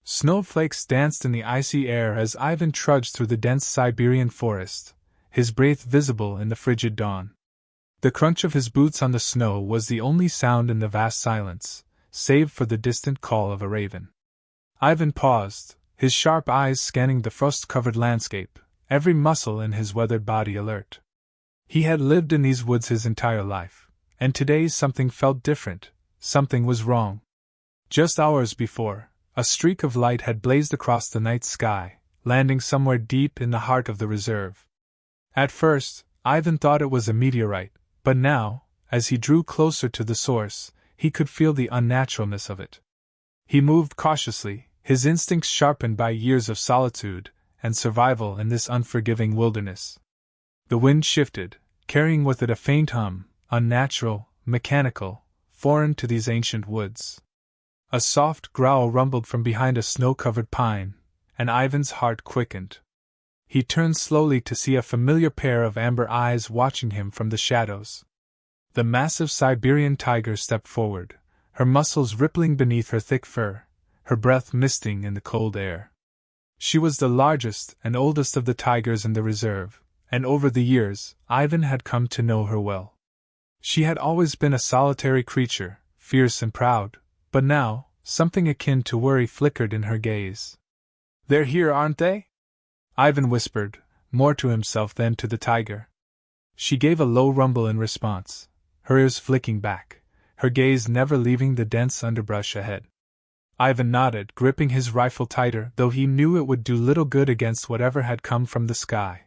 Snowflakes danced in the icy air as Ivan trudged through the dense Siberian forest, his breath visible in the frigid dawn. The crunch of his boots on the snow was the only sound in the vast silence, save for the distant call of a raven. Ivan paused, his sharp eyes scanning the frost-covered landscape, every muscle in his weathered body alert. He had lived in these woods his entire life, and today something felt different, something was wrong. Just hours before, a streak of light had blazed across the night sky, landing somewhere deep in the heart of the reserve. At first, Ivan thought it was a meteorite, but now, as he drew closer to the source, he could feel the unnaturalness of it. He moved cautiously, his instincts sharpened by years of solitude and survival in this unforgiving wilderness. The wind shifted, carrying with it a faint hum, unnatural, mechanical, foreign to these ancient woods. A soft growl rumbled from behind a snow-covered pine, and Ivan's heart quickened. He turned slowly to see a familiar pair of amber eyes watching him from the shadows. The massive Siberian tiger stepped forward, her muscles rippling beneath her thick fur, her breath misting in the cold air. She was the largest and oldest of the tigers in the reserve, and over the years, Ivan had come to know her well. She had always been a solitary creature, fierce and proud, but now, something akin to worry flickered in her gaze. "They're here, aren't they?" Ivan whispered, more to himself than to the tiger. She gave a low rumble in response, her ears flicking back, her gaze never leaving the dense underbrush ahead. Ivan nodded, gripping his rifle tighter, though he knew it would do little good against whatever had come from the sky.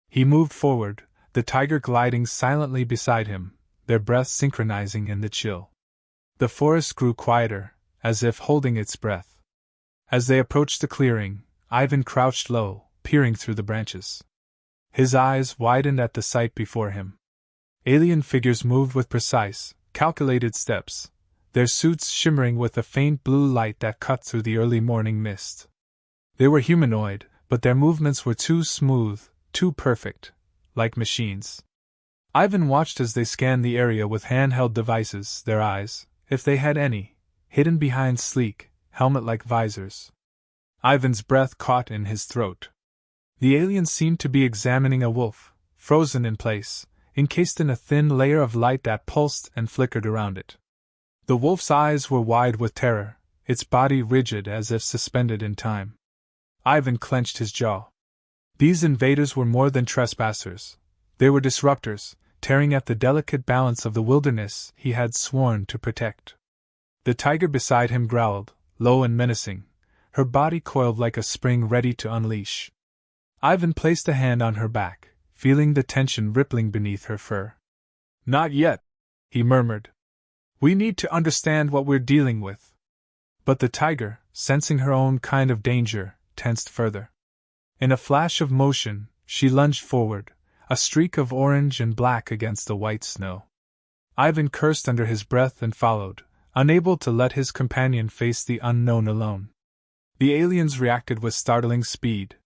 He moved forward, the tiger gliding silently beside him, their breaths synchronizing in the chill. The forest grew quieter, as if holding its breath. As they approached the clearing, Ivan crouched low, peering through the branches. His eyes widened at the sight before him. Alien figures moved with precise, calculated steps, their suits shimmering with a faint blue light that cut through the early morning mist. They were humanoid, but their movements were too smooth, too perfect, like machines. Ivan watched as they scanned the area with handheld devices, their eyes, if they had any, hidden behind sleek, helmet-like visors. Ivan's breath caught in his throat. The aliens seemed to be examining a wolf, frozen in place, encased in a thin layer of light that pulsed and flickered around it. The wolf's eyes were wide with terror, its body rigid as if suspended in time. Ivan clenched his jaw. These invaders were more than trespassers. They were disruptors, tearing at the delicate balance of the wilderness he had sworn to protect. The tiger beside him growled, low and menacing, her body coiled like a spring ready to unleash. Ivan placed a hand on her back, feeling the tension rippling beneath her fur. "Not yet," he murmured. "We need to understand what we're dealing with." But the tiger, sensing her own kind of danger, tensed further. In a flash of motion, she lunged forward, a streak of orange and black against the white snow. Ivan cursed under his breath and followed, unable to let his companion face the unknown alone. The aliens reacted with startling speed.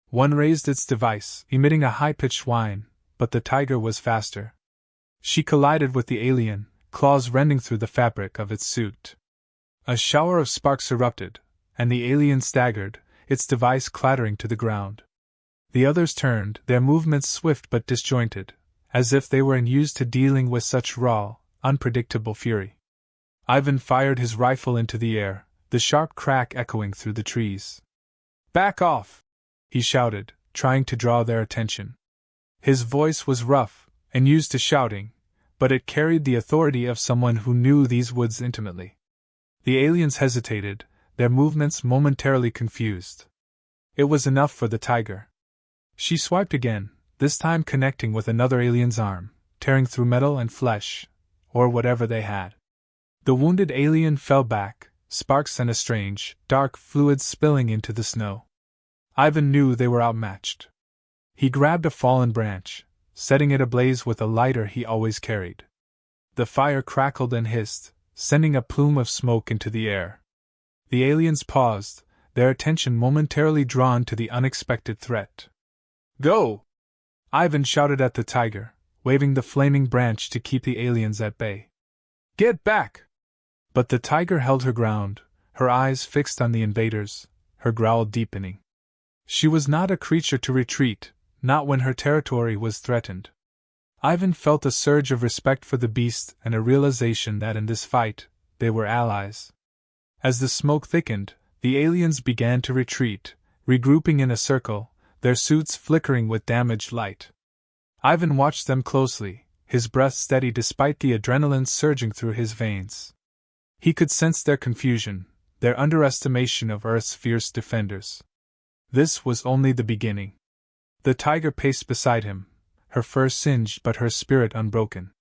One raised its device, emitting a high-pitched whine, but the tiger was faster. She collided with the alien, claws rending through the fabric of its suit. A shower of sparks erupted, and the alien staggered, its device clattering to the ground. The others turned, their movements swift but disjointed, as if they were unused to dealing with such raw, unpredictable fury. Ivan fired his rifle into the air, the sharp crack echoing through the trees. "Back off!" he shouted, trying to draw their attention. His voice was rough, and used to shouting, but it carried the authority of someone who knew these woods intimately. The aliens hesitated, their movements momentarily confused. It was enough for the tiger. She swiped again, this time connecting with another alien's arm, tearing through metal and flesh, or whatever they had. The wounded alien fell back, sparks and a strange, dark fluid spilling into the snow. Ivan knew they were outmatched. He grabbed a fallen branch, setting it ablaze with a lighter he always carried. The fire crackled and hissed, sending a plume of smoke into the air. The aliens paused, their attention momentarily drawn to the unexpected threat. "Go!" Ivan shouted at the tiger, waving the flaming branch to keep the aliens at bay. "Get back!" But the tiger held her ground, her eyes fixed on the invaders, her growl deepening. She was not a creature to retreat, not when her territory was threatened. Ivan felt a surge of respect for the beast and a realization that in this fight, they were allies. As the smoke thickened, the aliens began to retreat, regrouping in a circle, their suits flickering with damaged light. Ivan watched them closely, his breath steady despite the adrenaline surging through his veins. He could sense their confusion, their underestimation of Earth's fierce defenders. This was only the beginning. The tiger paced beside him, her fur singed but her spirit unbroken.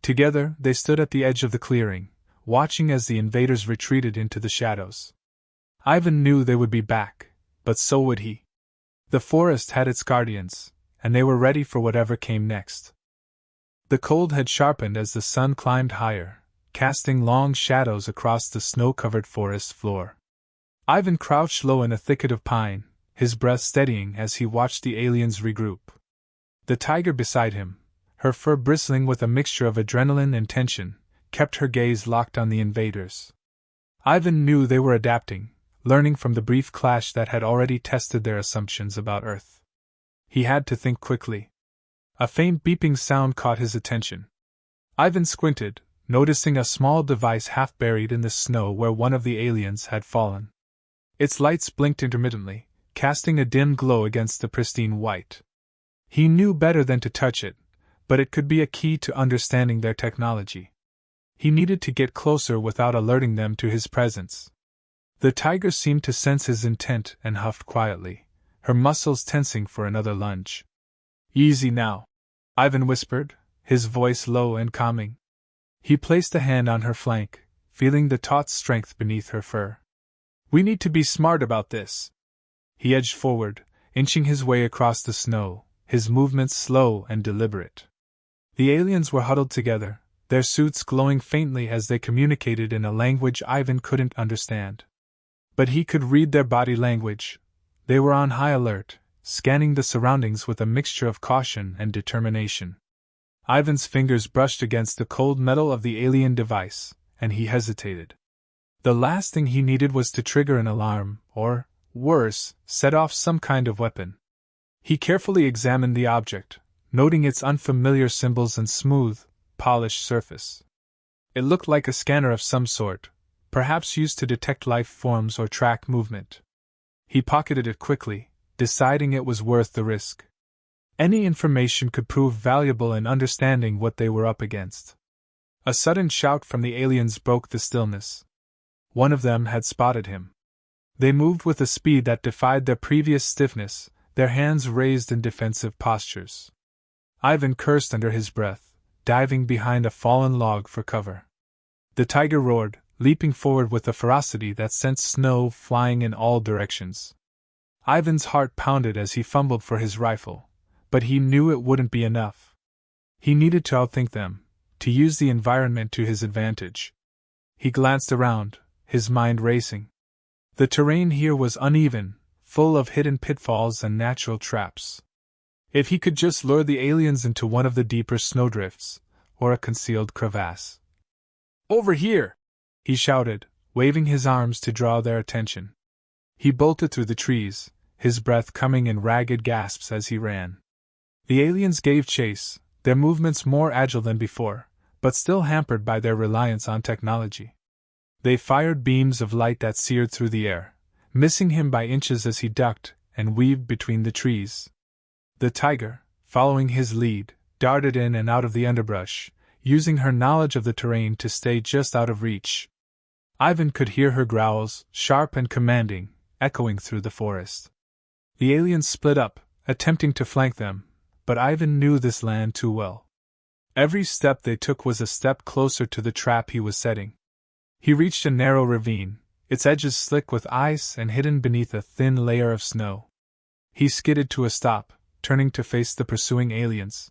Together, they stood at the edge of the clearing, watching as the invaders retreated into the shadows. Ivan knew they would be back, but so would he. The forest had its guardians, and they were ready for whatever came next. The cold had sharpened as the sun climbed higher, casting long shadows across the snow-covered forest floor. Ivan crouched low in a thicket of pine, his breath steadying as he watched the aliens regroup. The tiger beside him, her fur bristling with a mixture of adrenaline and tension, kept her gaze locked on the invaders. Ivan knew they were adapting, learning from the brief clash that had already tested their assumptions about Earth. He had to think quickly. A faint beeping sound caught his attention. Ivan squinted, noticing a small device half buried in the snow where one of the aliens had fallen. Its lights blinked intermittently, casting a dim glow against the pristine white. He knew better than to touch it, but it could be a key to understanding their technology. He needed to get closer without alerting them to his presence. The tiger seemed to sense his intent and huffed quietly, her muscles tensing for another lunge. "Easy now," Ivan whispered, his voice low and calming. He placed a hand on her flank, feeling the taut strength beneath her fur. "We need to be smart about this." He edged forward, inching his way across the snow, his movements slow and deliberate. The aliens were huddled together, their suits glowing faintly as they communicated in a language Ivan couldn't understand. But he could read their body language. They were on high alert, scanning the surroundings with a mixture of caution and determination. Ivan's fingers brushed against the cold metal of the alien device, and he hesitated. The last thing he needed was to trigger an alarm, or, worse, set off some kind of weapon. He carefully examined the object, noting its unfamiliar symbols and smooth, polished surface. It looked like a scanner of some sort, perhaps used to detect life forms or track movement. He pocketed it quickly, deciding it was worth the risk. Any information could prove valuable in understanding what they were up against. A sudden shout from the aliens broke the stillness. One of them had spotted him. They moved with a speed that defied their previous stiffness, their hands raised in defensive postures. Ivan cursed under his breath, diving behind a fallen log for cover. The tiger roared, leaping forward with a ferocity that sent snow flying in all directions. Ivan's heart pounded as he fumbled for his rifle, but he knew it wouldn't be enough. He needed to outthink them, to use the environment to his advantage. He glanced around, his mind racing. The terrain here was uneven, full of hidden pitfalls and natural traps. If he could just lure the aliens into one of the deeper snowdrifts, or a concealed crevasse. "Over here!" he shouted, waving his arms to draw their attention. He bolted through the trees, his breath coming in ragged gasps as he ran. The aliens gave chase, their movements more agile than before, but still hampered by their reliance on technology. They fired beams of light that seared through the air, missing him by inches as he ducked and weaved between the trees. The tiger, following his lead, darted in and out of the underbrush, using her knowledge of the terrain to stay just out of reach. Ivan could hear her growls, sharp and commanding, echoing through the forest. The aliens split up, attempting to flank them, but Ivan knew this land too well. Every step they took was a step closer to the trap he was setting. He reached a narrow ravine, its edges slick with ice and hidden beneath a thin layer of snow. He skidded to a stop, turning to face the pursuing aliens.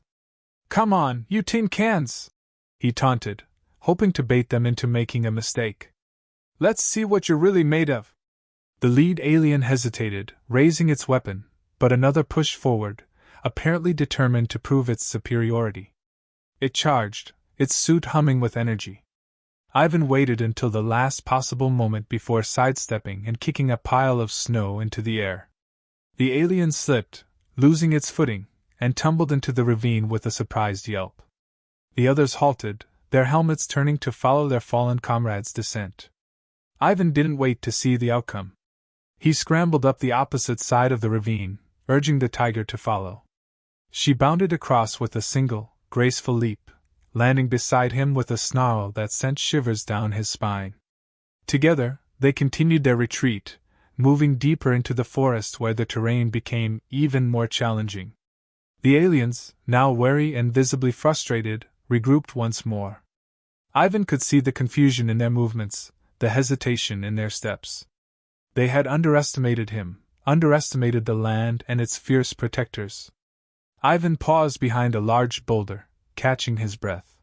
"Come on, you tin cans!" he taunted, hoping to bait them into making a mistake. "Let's see what you're really made of." The lead alien hesitated, raising its weapon, but another pushed forward, apparently determined to prove its superiority. It charged, its suit humming with energy. Ivan waited until the last possible moment before sidestepping and kicking a pile of snow into the air. The alien slipped, losing its footing, and tumbled into the ravine with a surprised yelp. The others halted, their helmets turning to follow their fallen comrade's descent. Ivan didn't wait to see the outcome. He scrambled up the opposite side of the ravine, urging the tiger to follow. She bounded across with a single, graceful leap, landing beside him with a snarl that sent shivers down his spine. Together, they continued their retreat, moving deeper into the forest where the terrain became even more challenging. The aliens, now wary and visibly frustrated, regrouped once more. Ivan could see the confusion in their movements, the hesitation in their steps. They had underestimated him, underestimated the land and its fierce protectors. Ivan paused behind a large boulder, catching his breath.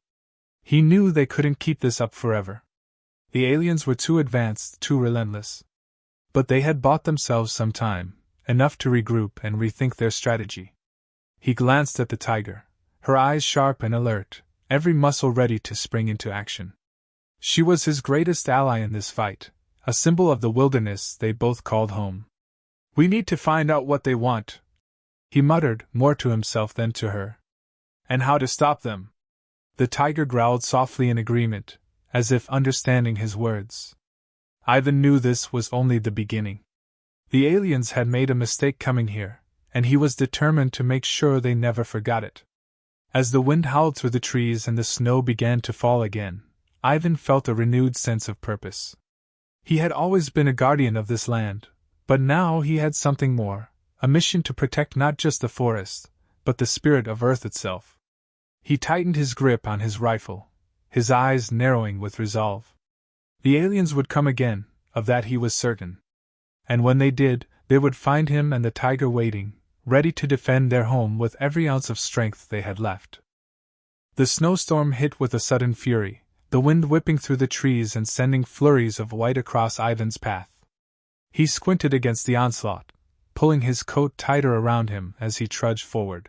He knew they couldn't keep this up forever. The aliens were too advanced, too relentless. But they had bought themselves some time, enough to regroup and rethink their strategy. He glanced at the tiger, her eyes sharp and alert, every muscle ready to spring into action. She was his greatest ally in this fight, a symbol of the wilderness they both called home. "We need to find out what they want," he muttered, more to himself than to her. "And how to stop them." The tiger growled softly in agreement, as if understanding his words. Ivan knew this was only the beginning. The aliens had made a mistake coming here, and he was determined to make sure they never forgot it. As the wind howled through the trees and the snow began to fall again, Ivan felt a renewed sense of purpose. He had always been a guardian of this land, but now he had something more, a mission to protect not just the forest, but the spirit of Earth itself. He tightened his grip on his rifle, his eyes narrowing with resolve. The aliens would come again, of that he was certain. And when they did, they would find him and the tiger waiting, ready to defend their home with every ounce of strength they had left. The snowstorm hit with a sudden fury, the wind whipping through the trees and sending flurries of white across Ivan's path. He squinted against the onslaught, pulling his coat tighter around him as he trudged forward.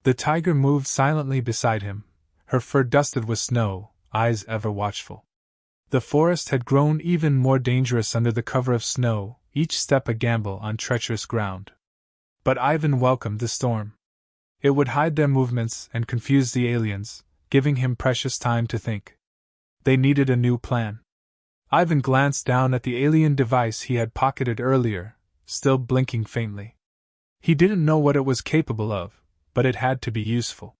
The tiger moved silently beside him, her fur dusted with snow, eyes ever watchful. The forest had grown even more dangerous under the cover of snow, each step a gamble on treacherous ground. But Ivan welcomed the storm. It would hide their movements and confuse the aliens, giving him precious time to think. They needed a new plan. Ivan glanced down at the alien device he had pocketed earlier, still blinking faintly. He didn't know what it was capable of, but it had to be useful.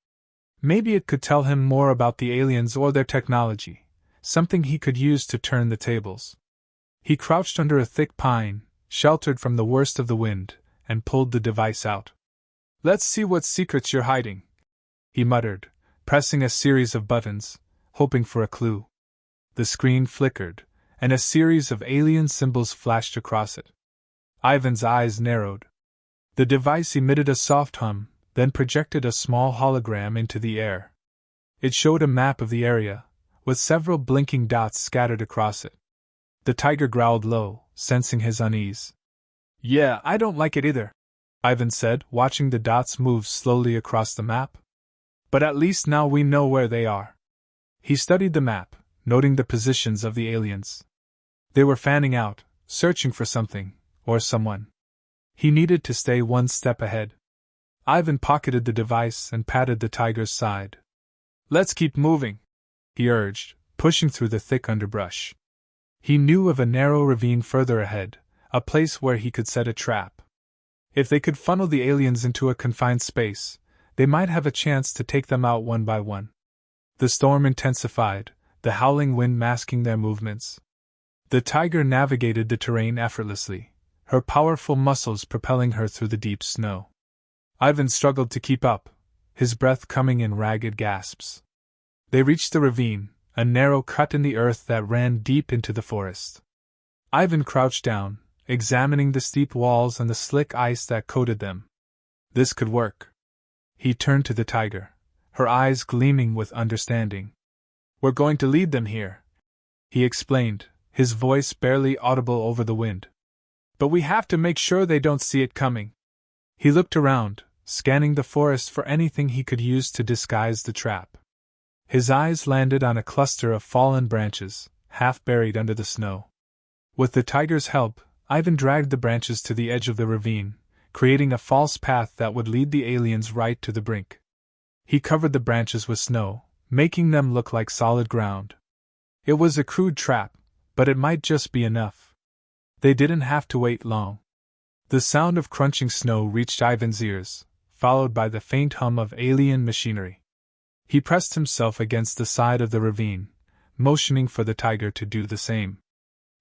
Maybe it could tell him more about the aliens or their technology, something he could use to turn the tables. He crouched under a thick pine, sheltered from the worst of the wind, and pulled the device out. "Let's see what secrets you're hiding," he muttered, pressing a series of buttons, hoping for a clue. The screen flickered, and a series of alien symbols flashed across it. Ivan's eyes narrowed. The device emitted a soft hum, then projected a small hologram into the air. It showed a map of the area, with several blinking dots scattered across it. The tiger growled low, sensing his unease. "Yeah, I don't like it either," Ivan said, watching the dots move slowly across the map. "But at least now we know where they are." He studied the map, noting the positions of the aliens. They were fanning out, searching for something, or someone. He needed to stay one step ahead. Ivan pocketed the device and patted the tiger's side. "Let's keep moving," he urged, pushing through the thick underbrush. He knew of a narrow ravine further ahead, a place where he could set a trap. If they could funnel the aliens into a confined space, they might have a chance to take them out one by one. The storm intensified, the howling wind masking their movements. The tiger navigated the terrain effortlessly, her powerful muscles propelling her through the deep snow. Ivan struggled to keep up, his breath coming in ragged gasps. They reached the ravine, a narrow cut in the earth that ran deep into the forest. Ivan crouched down, examining the steep walls and the slick ice that coated them. This could work. He turned to the tiger, her eyes gleaming with understanding. "We're going to lead them here," he explained, his voice barely audible over the wind. "But we have to make sure they don't see it coming." He looked around, scanning the forest for anything he could use to disguise the trap. His eyes landed on a cluster of fallen branches, half buried under the snow. With the tiger's help, Ivan dragged the branches to the edge of the ravine, creating a false path that would lead the aliens right to the brink. He covered the branches with snow, making them look like solid ground. It was a crude trap, but it might just be enough. They didn't have to wait long. The sound of crunching snow reached Ivan's ears, followed by the faint hum of alien machinery. He pressed himself against the side of the ravine, motioning for the tiger to do the same.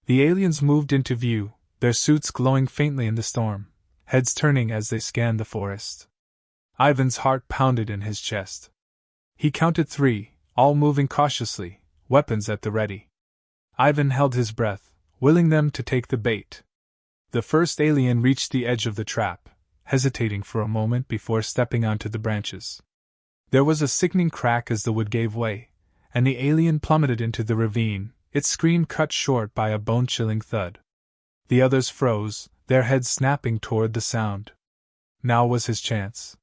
The aliens moved into view, their suits glowing faintly in the storm, heads turning as they scanned the forest. Ivan's heart pounded in his chest. He counted 3, all moving cautiously, weapons at the ready. Ivan held his breath, willing them to take the bait. The first alien reached the edge of the trap, hesitating for a moment before stepping onto the branches. There was a sickening crack as the wood gave way, and the alien plummeted into the ravine, its scream cut short by a bone-chilling thud. The others froze, their heads snapping toward the sound. Now was his chance.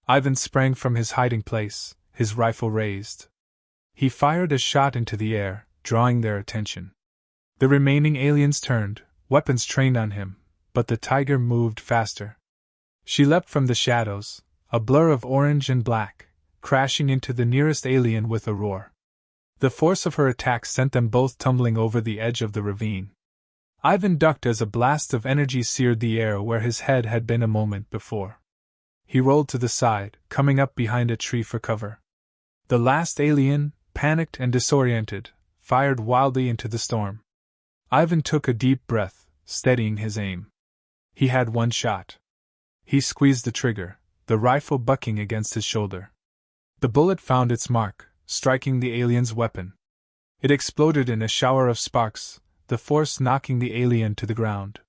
Ivan sprang from his hiding place, his rifle raised. He fired a shot into the air, drawing their attention. The remaining aliens turned, weapons trained on him, but the tiger moved faster. She leapt from the shadows, a blur of orange and black, crashing into the nearest alien with a roar. The force of her attack sent them both tumbling over the edge of the ravine. Ivan ducked as a blast of energy seared the air where his head had been a moment before. He rolled to the side, coming up behind a tree for cover. The last alien, panicked and disoriented, fired wildly into the storm. Ivan took a deep breath, steadying his aim. He had one shot. He squeezed the trigger, the rifle bucking against his shoulder. The bullet found its mark, striking the alien's weapon. It exploded in a shower of sparks, the force knocking the alien to the ground.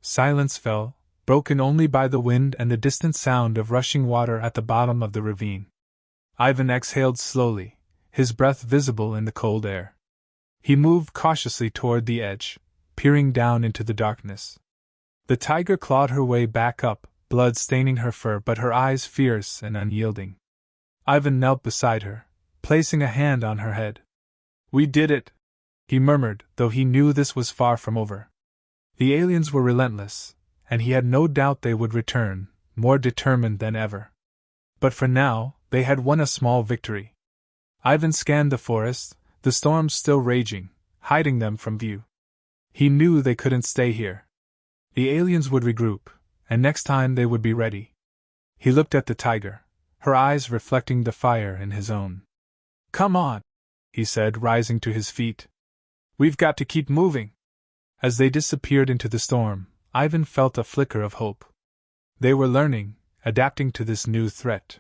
Silence fell, broken only by the wind and the distant sound of rushing water at the bottom of the ravine. Ivan exhaled slowly, his breath visible in the cold air. He moved cautiously toward the edge, peering down into the darkness. The tiger clawed her way back up, blood staining her fur but her eyes fierce and unyielding. Ivan knelt beside her, placing a hand on her head. "We did it," he murmured, though he knew this was far from over. The aliens were relentless, and he had no doubt they would return, more determined than ever. But for now, they had won a small victory. Ivan scanned the forest, the storm still raging, hiding them from view. He knew they couldn't stay here. The aliens would regroup, and next time they would be ready. He looked at the tiger, her eyes reflecting the fire in his own. "Come on," he said, rising to his feet. "We've got to keep moving." As they disappeared into the storm, Ivan felt a flicker of hope. They were learning, adapting to this new threat.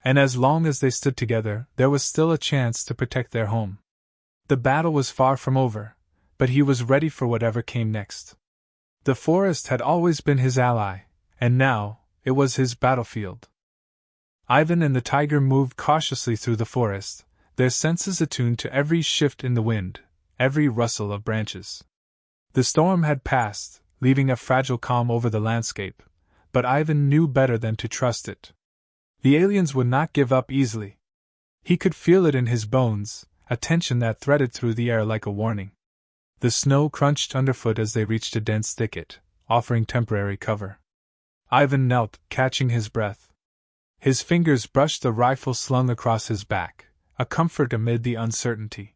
And as long as they stood together, there was still a chance to protect their home. The battle was far from over, but he was ready for whatever came next. The forest had always been his ally, and now, it was his battlefield. Ivan and the tiger moved cautiously through the forest, their senses attuned to every shift in the wind, every rustle of branches. The storm had passed, leaving a fragile calm over the landscape, but Ivan knew better than to trust it. The aliens would not give up easily. He could feel it in his bones, a tension that threaded through the air like a warning. The snow crunched underfoot as they reached a dense thicket, offering temporary cover. Ivan knelt, catching his breath. His fingers brushed the rifle slung across his back, a comfort amid the uncertainty.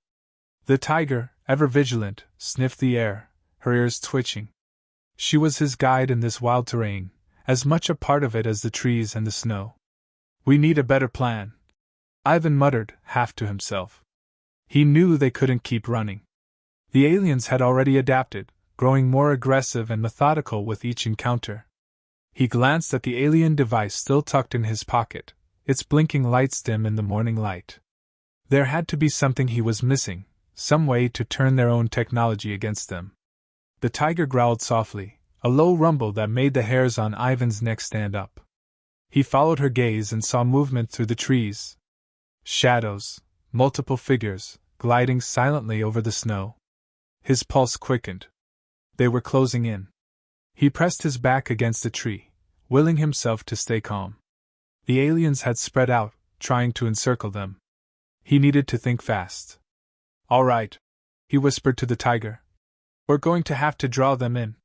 The tiger, ever vigilant, sniffed the air, her ears twitching. She was his guide in this wild terrain, as much a part of it as the trees and the snow. "We need a better plan," Ivan muttered, half to himself. He knew they couldn't keep running. The aliens had already adapted, growing more aggressive and methodical with each encounter. He glanced at the alien device still tucked in his pocket, its blinking lights dim in the morning light. There had to be something he was missing, some way to turn their own technology against them. The tiger growled softly, a low rumble that made the hairs on Ivan's neck stand up. He followed her gaze and saw movement through the trees. Shadows, multiple figures, gliding silently over the snow. His pulse quickened. They were closing in. He pressed his back against a tree, willing himself to stay calm. The aliens had spread out, trying to encircle them. He needed to think fast. "All right," he whispered to the tiger. "We're going to have to draw them in.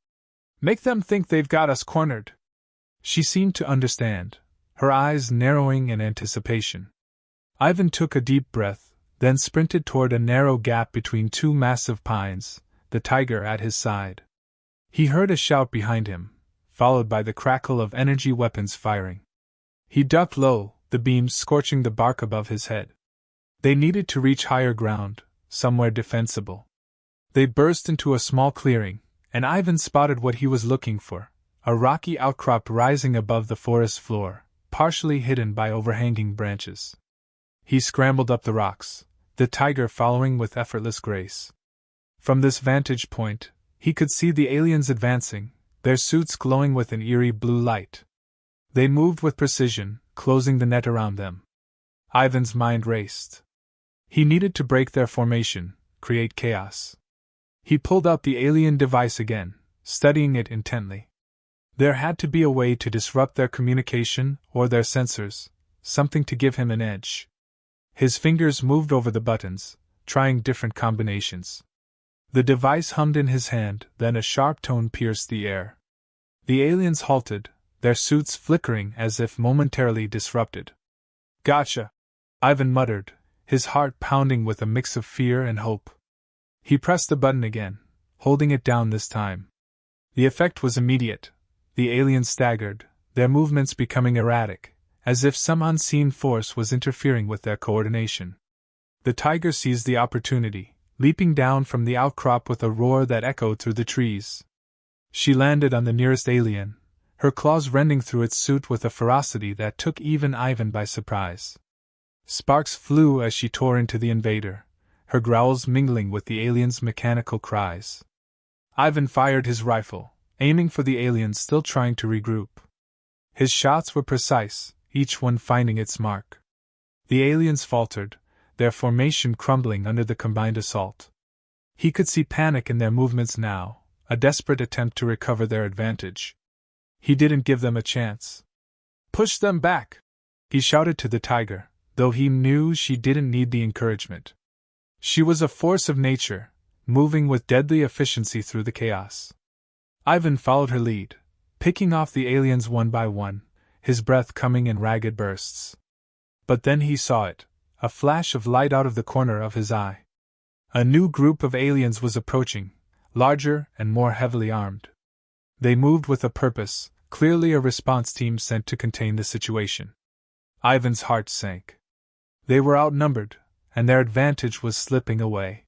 Make them think they've got us cornered." She seemed to understand, her eyes narrowing in anticipation. Ivan took a deep breath, then sprinted toward a narrow gap between two massive pines, the tiger at his side. He heard a shout behind him, followed by the crackle of energy weapons firing. He ducked low, the beams scorching the bark above his head. They needed to reach higher ground, somewhere defensible. They burst into a small clearing, and Ivan spotted what he was looking for, a rocky outcrop rising above the forest floor, partially hidden by overhanging branches. He scrambled up the rocks, the tiger following with effortless grace. From this vantage point, he could see the aliens advancing, their suits glowing with an eerie blue light. They moved with precision, closing the net around them. Ivan's mind raced. He needed to break their formation, create chaos. He pulled out the alien device again, studying it intently. There had to be a way to disrupt their communication or their sensors, something to give him an edge. His fingers moved over the buttons, trying different combinations. The device hummed in his hand, then a sharp tone pierced the air. The aliens halted, their suits flickering as if momentarily disrupted. "Gotcha!" Ivan muttered, his heart pounding with a mix of fear and hope. He pressed the button again, holding it down this time. The effect was immediate. The aliens staggered, their movements becoming erratic, as if some unseen force was interfering with their coordination. The tiger seized the opportunity, leaping down from the outcrop with a roar that echoed through the trees. She landed on the nearest alien, her claws rending through its suit with a ferocity that took even Ivan by surprise. Sparks flew as she tore into the invader, her growls mingling with the alien's mechanical cries. Ivan fired his rifle, aiming for the alien still trying to regroup. His shots were precise, each one finding its mark. The aliens faltered, their formation crumbling under the combined assault. He could see panic in their movements now, a desperate attempt to recover their advantage. He didn't give them a chance. "Push them back!" he shouted to the tiger, though he knew she didn't need the encouragement. She was a force of nature, moving with deadly efficiency through the chaos. Ivan followed her lead, picking off the aliens one by one, his breath coming in ragged bursts. But then he saw it, a flash of light out of the corner of his eye. A new group of aliens was approaching, larger and more heavily armed. They moved with a purpose, clearly a response team sent to contain the situation. Ivan's heart sank. They were outnumbered, and their advantage was slipping away.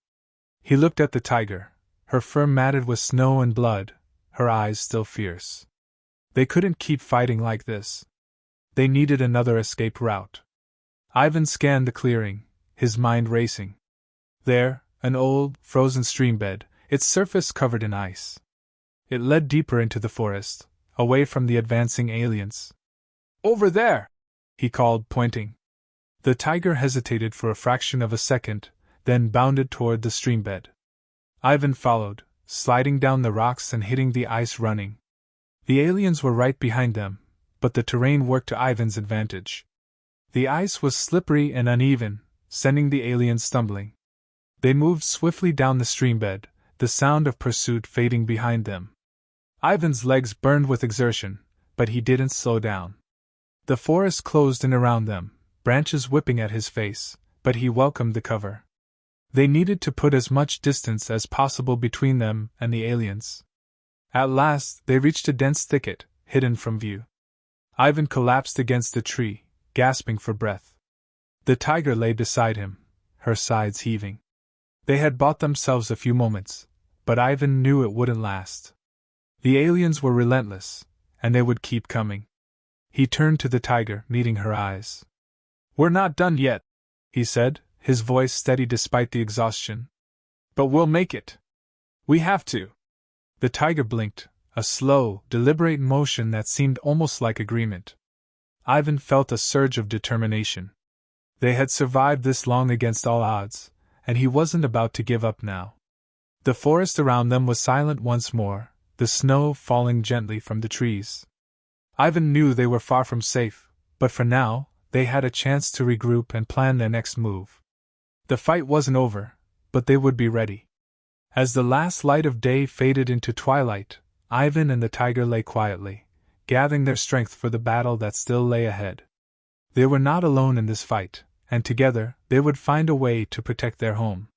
He looked at the tiger, her fur matted with snow and blood, her eyes still fierce. They couldn't keep fighting like this. They needed another escape route. Ivan scanned the clearing, his mind racing. There, an old, frozen streambed, its surface covered in ice. It led deeper into the forest, away from the advancing aliens. "Over there!" he called, pointing. The tiger hesitated for a fraction of a second, then bounded toward the streambed. Ivan followed, sliding down the rocks and hitting the ice running. The aliens were right behind them, but the terrain worked to Ivan's advantage. The ice was slippery and uneven, sending the aliens stumbling. They moved swiftly down the streambed, the sound of pursuit fading behind them. Ivan's legs burned with exertion, but he didn't slow down. The forest closed in around them, branches whipping at his face, but he welcomed the cover. They needed to put as much distance as possible between them and the aliens. At last, they reached a dense thicket, hidden from view. Ivan collapsed against the tree, gasping for breath. The tiger lay beside him, her sides heaving. They had bought themselves a few moments, but Ivan knew it wouldn't last. The aliens were relentless, and they would keep coming. He turned to the tiger, meeting her eyes. "We're not done yet," he said, his voice steady despite the exhaustion. "But we'll make it. We have to." The tiger blinked, a slow, deliberate motion that seemed almost like agreement. Ivan felt a surge of determination. They had survived this long against all odds, and he wasn't about to give up now. The forest around them was silent once more, the snow falling gently from the trees. Ivan knew they were far from safe, but for now, they had a chance to regroup and plan their next move. The fight wasn't over, but they would be ready. As the last light of day faded into twilight, Ivan and the tiger lay quietly, gathering their strength for the battle that still lay ahead. They were not alone in this fight, and together they would find a way to protect their home.